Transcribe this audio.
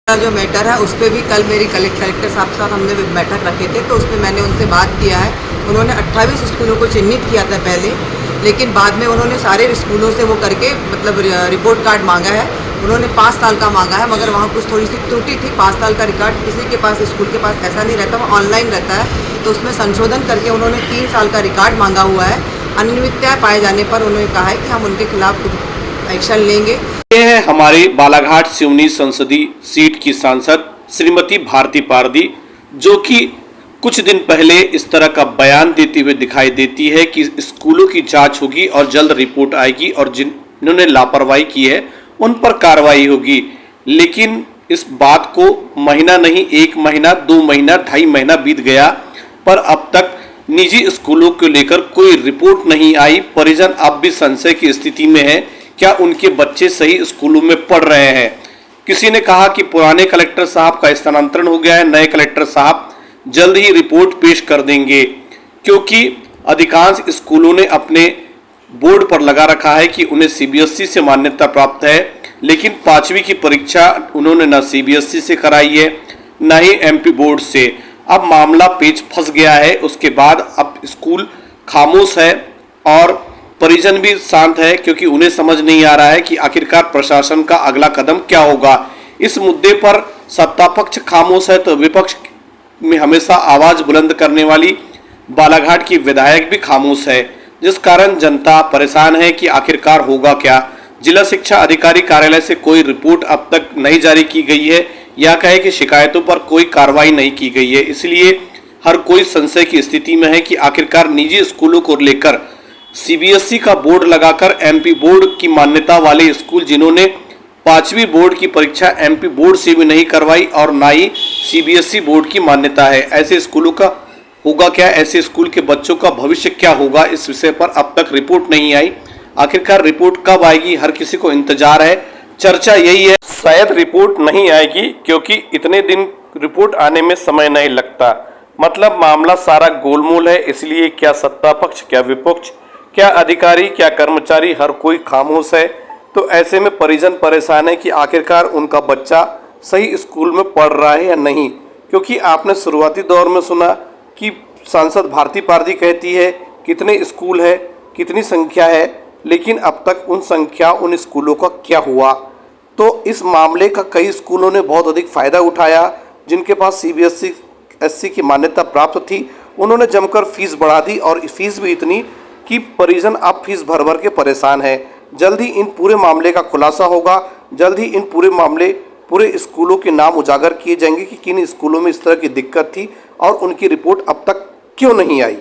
जो मैटर है उस पर भी कल मेरी कलेक्टर साहब के साथ हमने बैठक रखे थे, तो उसमें मैंने उनसे बात किया है। उन्होंने 28 स्कूलों को चिन्हित किया था पहले, लेकिन बाद में उन्होंने सारे स्कूलों से वो करके मतलब रिपोर्ट कार्ड मांगा है। उन्होंने 5 साल का मांगा है, मगर वहाँ कुछ थोड़ी सी त्रुटि थी। 5 साल का रिकॉर्ड किसी के पास, स्कूल के पास ऐसा नहीं रहता, वो ऑनलाइन रहता है, तो उसमें संशोधन करके उन्होंने 3 साल का रिकॉर्ड मांगा हुआ है। अनियमितता पाए जाने पर उन्होंने कहा है कि हम उनके खिलाफ एक्शन लेंगे। ये है हमारे बालाघाट सिवनी संसदीय सीट की सांसद श्रीमती भारती पारदी, जो कि कुछ दिन पहले इस तरह का बयान देते हुए दिखाई देती है कि स्कूलों की जांच होगी और जल्द रिपोर्ट आएगी और जिन्होंने लापरवाही की है उन पर कार्रवाई होगी। लेकिन इस बात को महीना नहीं, 1 महीना, 2 महीना, 2.5 महीना बीत गया, पर अब तक निजी स्कूलों को लेकर कोई रिपोर्ट नहीं आई। परिजन अब भी संशय की स्थिति में है, क्या उनके बच्चे सही स्कूलों में पढ़ रहे हैं। किसी ने कहा कि पुराने कलेक्टर साहब का स्थानांतरण हो गया है, नए कलेक्टर साहब जल्द ही रिपोर्ट पेश कर देंगे, क्योंकि अधिकांश स्कूलों ने अपने बोर्ड पर लगा रखा है कि उन्हें सीबीएसई से मान्यता प्राप्त है, लेकिन 5वीं की परीक्षा उन्होंने न सीबीएसई से कराई है न ही एमपी बोर्ड से। अब मामला पेच फंस गया है। उसके बाद अब स्कूल खामोश है और परिजन भी शांत है, क्योंकि उन्हें समझ नहीं आ रहा है कि आखिरकार प्रशासन का अगला कदम क्या होगा। इस मुद्दे पर सत्ता पक्ष खामोश है तो विपक्ष में हमेशा आवाज बुलंद करने वाली बालाघाट की विधायक भी खामोश है, जिस कारण जनता परेशान है कि आखिरकार होगा क्या। जिला शिक्षा अधिकारी कार्यालय से कोई रिपोर्ट अब तक नहीं जारी की गई है, या कहे कि शिकायतों पर कोई कार्रवाई नहीं की गई है। इसलिए हर कोई संशय की स्थिति में है कि आखिरकार निजी स्कूलों को लेकर सीबीएसई का बोर्ड लगाकर एमपी बोर्ड की मान्यता वाले स्कूल, जिन्होंने 5वीं बोर्ड की परीक्षा एमपी बोर्ड से भी नहीं करवाई और ना ही सीबीएसई बोर्ड की मान्यता है, ऐसे स्कूलों का होगा क्या, ऐसे स्कूल के बच्चों का भविष्य क्या होगा। इस विषय पर अब तक रिपोर्ट नहीं आई। आखिरकार रिपोर्ट कब आएगी, हर किसी को इंतजार है। चर्चा यही है शायद रिपोर्ट नहीं आएगी, क्योंकि इतने दिन रिपोर्ट आने में समय नहीं लगता। मतलब मामला सारा गोलमोल है। इसलिए क्या सत्ता पक्ष, क्या विपक्ष, क्या अधिकारी, क्या कर्मचारी, हर कोई खामोश है। तो ऐसे में परिजन परेशान है कि आखिरकार उनका बच्चा सही स्कूल में पढ़ रहा है या नहीं। क्योंकि आपने शुरुआती दौर में सुना कि सांसद भारती पारदी कहती है कितने स्कूल है, कितनी संख्या है, लेकिन अब तक उन संख्या, उन स्कूलों का क्या हुआ। तो इस मामले का कई स्कूलों ने बहुत अधिक फ़ायदा उठाया। जिनके पास सीबीएसई की मान्यता प्राप्त थी, उन्होंने जमकर फीस बढ़ा दी, और फीस भी इतनी कि परिजन अब फीस भर भर के परेशान है। जल्द ही इन पूरे मामले का खुलासा होगा। जल्द ही इन पूरे स्कूलों के नाम उजागर किए जाएंगे कि किन स्कूलों में इस तरह की दिक्कत थी और उनकी रिपोर्ट अब तक क्यों नहीं आई।